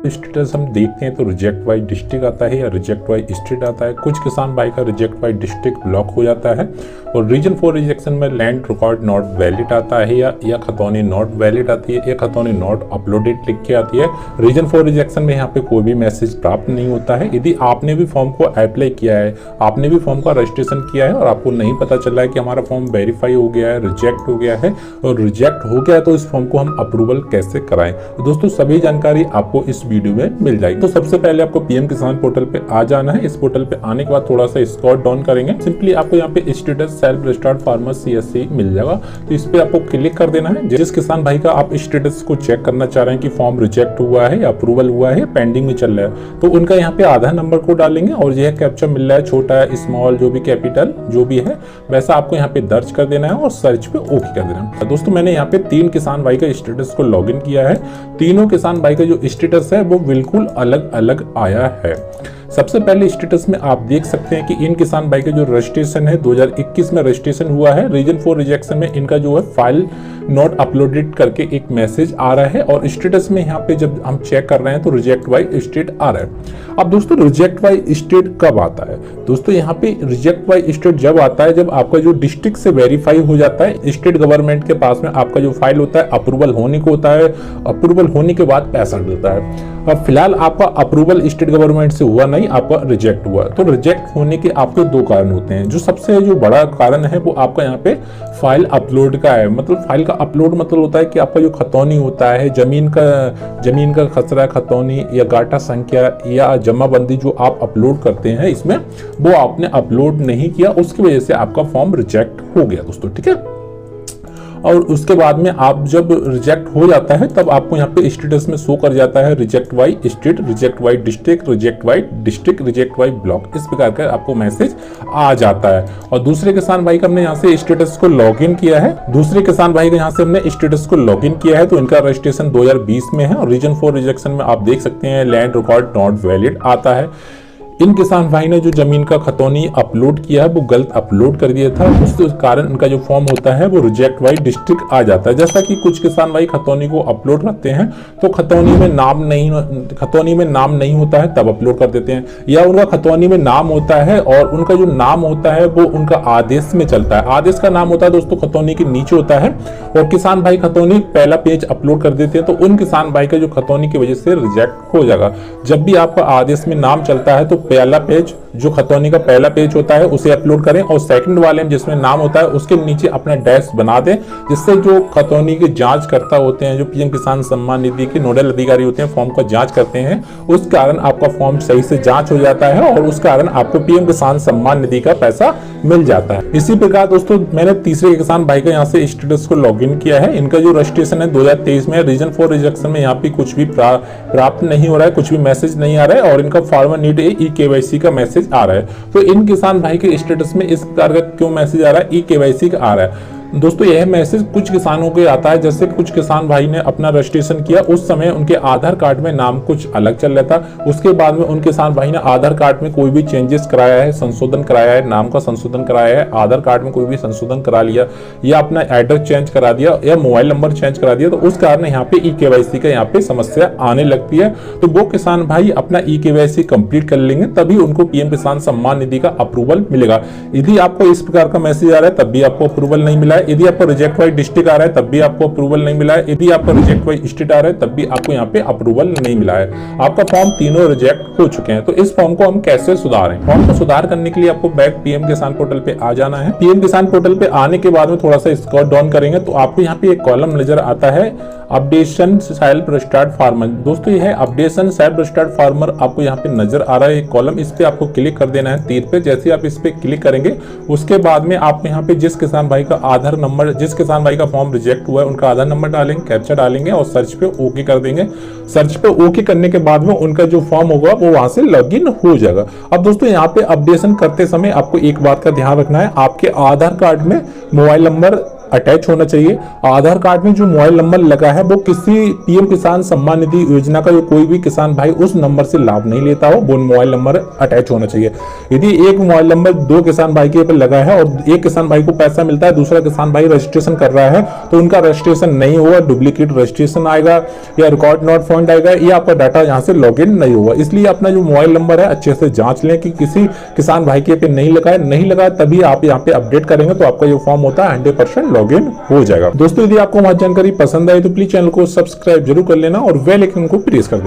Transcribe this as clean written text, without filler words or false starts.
Status हम देखते हैं तो रिजेक्ट बाय डिस्ट्रिक्ट आता है या रिजेक्ट बाय स्टेट आता है। कुछ किसान भाई का रिजेक्ट बाय डिस्ट्रिक्ट ब्लॉक हो जाता है और रीजन फॉर रिजेक्शन में लैंड रिकॉर्ड नॉट वैलिड आता है या खतौनी नॉट वैलिड आती है या खतौनी नॉट अपलोडेड लिख के आती है। रीजन फॉर रिजेक्शन में यहाँ पे कोई भी मैसेज प्राप्त नहीं होता है। यदि आपने भी फॉर्म को अप्लाई किया है, आपने भी फॉर्म का रजिस्ट्रेशन किया है और आपको नहीं पता चला है कि हमारा फॉर्म वेरीफाई हो गया है, रिजेक्ट हो गया है और रिजेक्ट हो गया, तो इस फॉर्म को हम अप्रूवल कैसे कराएं। तो दोस्तों सभी जानकारी आपको इस वीडियो में मिल जाएगी। तो सबसे पहले आपको पीएम किसान पोर्टल पे आ जाना है। इस पोर्टल पे आने के बाद थोड़ा सा स्क्रॉल डाउन करेंगे, सिंपली आपको यहाँ पे status self registered farmer CSC मिल जाएगा। तो इस पे आपको क्लिक कर देना है। जिस किसान भाई का आप स्टेटस को चेक करना चाह रहे हैं कि फॉर्म रिजेक्ट हुआ है या अप्रूवल हुआ है, पेंडिंग में चल रहा है, तो उनका यहाँ पे आधार नंबर को डालेंगे और यह कैप्चा मिल रहा है, छोटा है, स्मॉल, जो भी कैपिटल जो भी है वैसा आपको यहाँ पे दर्ज कर देना है और सर्च पे ओके कर देना है। दोस्तों मैंने यहाँ पे 3 किसान भाई का स्टेटस को लॉगिन किया है। तीनों किसान भाई का जो स्टेटस है वो बिल्कुल अलग अलग आया है। सबसे पहले स्टेटस में आप देख सकते हैं कि इन किसान भाई का जो रजिस्ट्रेशन है 2021 में रजिस्ट्रेशन हुआ है। रीजन फॉर रिजेक्शन में इनका जो है फाइल नॉट अपलोडेड करके एक मैसेज आ रहा है और स्टेटस में यहाँ पे जब हम चेक कर रहे हैं तो रिजेक्ट बाय स्टेट आ रहा है। अब दोस्तों रिजेक्ट बाय स्टेट कब आता है? दोस्तों यहाँ पे रिजेक्ट बाय स्टेट जब आता है जब आपका जो डिस्ट्रिक्ट से वेरीफाई हो जाता है, स्टेट गवर्नमेंट के पास में आपका जो फाइल होता है अप्रूवल होने को होता है, अप्रूवल होने के बाद पैसा मिलता है। अब फिलहाल आपका अप्रूवल स्टेट गवर्नमेंट से हुआ नहीं, आपका रिजेक्ट हुआ। तो रिजेक्ट होने के आपके 2 कारण होते हैं। जो सबसे जो बड़ा कारण है वो आपका यहाँ पे फाइल अपलोड का है। मतलब फाइल का अपलोड मतलब होता है कि आपका जो खतौनी होता है, जमीन का खसरा, खतौनी या गाटा संख्या या जमाबंदी जो आप अपलोड करते हैं इसमें, वो आपने अपलोड नहीं किया, उसकी वजह से आपका फॉर्म रिजेक्ट हो गया दोस्तों, ठीक है। और उसके बाद में आप जब रिजेक्ट हो जाता है तब आपको यहाँ पे स्टेटस में शो कर जाता है reject by state, reject bye district, reject bye district, reject bye block, इस प्रकार का आपको मैसेज आ जाता है। और दूसरे किसान भाई का हमने यहाँ से स्टेटस को लॉगिन किया है, दूसरे किसान भाई का यहाँ से हमने स्टेटस को लॉगिन किया है, तो इनका रजिस्ट्रेशन 2020 में है और रीजन फॉर रिजेक्शन में आप देख सकते हैं लैंड रिकॉर्ड नॉट वैलिड आता है। इन किसान भाई ने जो जमीन का खतौनी अपलोड किया है वो गलत अपलोड कर दिया था, उस कारण उनका जो फॉर्म होता है वो रिजेक्ट बाय डिस्ट्रिक्ट आ जाता है। जैसा कि कुछ किसान भाई खतौनी को अपलोड करते हैं तो खतौनी में नाम नहीं होता है तब अपलोड कर देते हैं, या उनका खतौनी में नाम होता है और उनका जो नाम होता है वो उनका आदेश में चलता है। आदेश का नाम होता है दोस्तों खतौनी के नीचे होता है और किसान भाई खतौनी पहला पेज अपलोड कर देते हैं, तो उन किसान भाई का जो खतौनी की वजह से रिजेक्ट हो जाएगा। जब भी आपका आदेश में नाम चलता है तो पहला पेज जो खतौनी का पहला पेज होता है उसे अपलोड करें और सेकंड वाले में जिसमें नाम होता है उसके नीचे अपना डैश बना दें, जिससे जो खतौनी की जांच करता होते हैं, जो पीएम किसान सम्मान निधि के नोडल अधिकारी होते हैं, फॉर्म का जांच करते हैं, उस कारण आपका फॉर्म सही से जांच हो जाता है और उस कारण आपको पीएम किसान सम्मान निधि का पैसा मिल जाता है। इसी प्रकार दोस्तों मैंने तीसरे किसान भाई का यहाँ से स्टेटस को लॉगिन किया है। इनका जो रजिस्ट्रेशन है 2023 में, रीजन फॉर रिजेक्शन में यहाँ पे कुछ भी प्राप्त नहीं हो रहा है, कुछ भी मैसेज नहीं आ रहा है और इनका फार्मर नीड KYC का मैसेज आ रहा है। तो इन किसान भाई के स्टेटस में इस प्रकार का क्यों मैसेज आ रहा है, KYC का आ रहा है? दोस्तों यह मैसेज कुछ किसानों के आता है, जैसे कुछ किसान भाई ने अपना रजिस्ट्रेशन किया, उस समय उनके आधार कार्ड में नाम कुछ अलग चल रहा था, उसके बाद में उन किसान भाई ने आधार कार्ड में कोई भी चेंजेस कराया है, संशोधन कराया है, नाम का संशोधन कराया है, आधार कार्ड में कोई भी संशोधन करा लिया या अपना एड्रेस चेंज करा दिया या मोबाइल नंबर चेंज करा दिया, तो उस कारण यहाँ पे KYC का यहाँ पे समस्या आने लगती है। तो वो किसान भाई अपना KYC कंप्लीट कर लेंगे तभी उनको पीएम किसान सम्मान निधि का अप्रूवल मिलेगा। यदि आपको इस प्रकार का मैसेज आ रहा है तब भी आपको अप्रूवल नहीं मिला है, यदि आपको रिजेक्ट बाय डिस्ट्रिक्ट आ रहा है तब भी आपको अप्रूवल नहीं मिला है, यदि आपको रिजेक्ट बाय स्टेट आ रहा है तब भी आपको यहाँ पे अप्रूवल नहीं मिला है। आपका फॉर्म तीनों रिजेक्ट हो चुके हैं। तो इस फॉर्म को हम कैसे सुधारें? फॉर्म को सुधार करने के लिए आपको बैक पीएम किसान पोर्टल पे आ जाना है। पीएम किसान पोर्टल पे आने के बाद में थोड़ा सा स्क्रॉल डाउन करेंगे तो आपको यहाँ पे एक कॉलम नजर आता है अपडेशन सेल्फ रजिस्टर्ड फार्मर। दोस्तों ये है अपडेशन सेल्फ रजिस्टर्ड फार्मर, आपको यहाँ पे नजर आ रहा है एक कॉलम, इस पे आपको क्लिक कर देना है तीर पे। जैसे आप इस पे क्लिक करेंगे उसके बाद में आप यहाँ पे जिस किसान भाई का आधार नंबर, जिस किसान भाई का फॉर्म रिजेक्ट हुआ है उनका आधार नंबर डालेंगे, कैप्चा डालेंगे और सर्च पे ओके कर देंगे। सर्च पे ओके करने के बाद में उनका जो फॉर्म होगा वो वहां से लॉगिन हो जाएगा। अब दोस्तों यहाँ पे अपडेशन करते समय आपको एक बात का ध्यान रखना है, आपके आधार कार्ड में मोबाइल नंबर अटैच होना चाहिए। आधार कार्ड में जो मोबाइल नंबर लगा है वो किसी पीएम किसान सम्मान निधि योजना का कोई भी किसान भाई उस नंबर से लाभ नहीं लेता हो, वो मोबाइल नंबर अटैच होना चाहिए। यदि एक मोबाइल नंबर दो किसान भाई के पे लगा है और एक किसान भाई को पैसा मिलता है, दूसरा किसान भाई रजिस्ट्रेशन कर रहा है, तो उनका रजिस्ट्रेशन नहीं हुआ, डुप्लीकेट रजिस्ट्रेशन आएगा या रिकॉर्ड नॉट फाउंड आएगा, या आपका डाटा यहाँ से लॉगिन नहीं हुआ। इसलिए अपना जो मोबाइल नंबर है अच्छे से जांच लें कि किसी किसान भाई के पे नहीं लगा है, नहीं लगा तभी आप यहाँ पे अपडेट करेंगे तो आपका जो फॉर्म होता है 100% लॉगिन हो जाएगा। दोस्तों यदि आपको हमारी जानकारी पसंद आई तो प्लीज चैनल को सब्सक्राइब जरूर कर लेना और बेल आइकन को प्रेस कर देना।